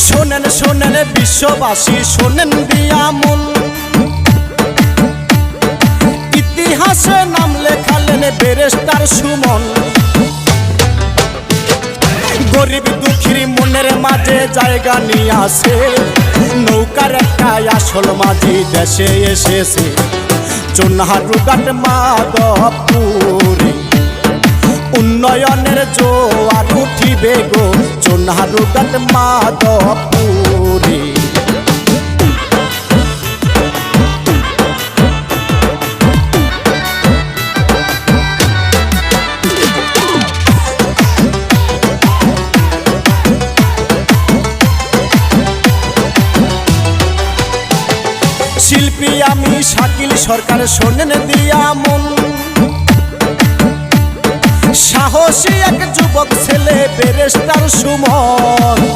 শোনেন শোনেন বিশ্ববাসী, শোনেন দিয়া মন, ইতিহাসে নাম লেখালেন ব্যারিস্টার সুমন। গরিব দুঃখীর মনের মাঝে জায়গা নিয়ে আসে, নৌকার একটা আসল মাঝি দেশে এসেছে। চুনহারুঘাট মাধবপুরে উন্নয়নের জোয়ার উঠিবে গো, চুনহারুঘাট মাধবপুরে। শিল্পী আমি শাকিল সরকার, শোনেন দিয়া মন, সাহসী এক যুবক ছেলে ব্যারিস্টার সুমন।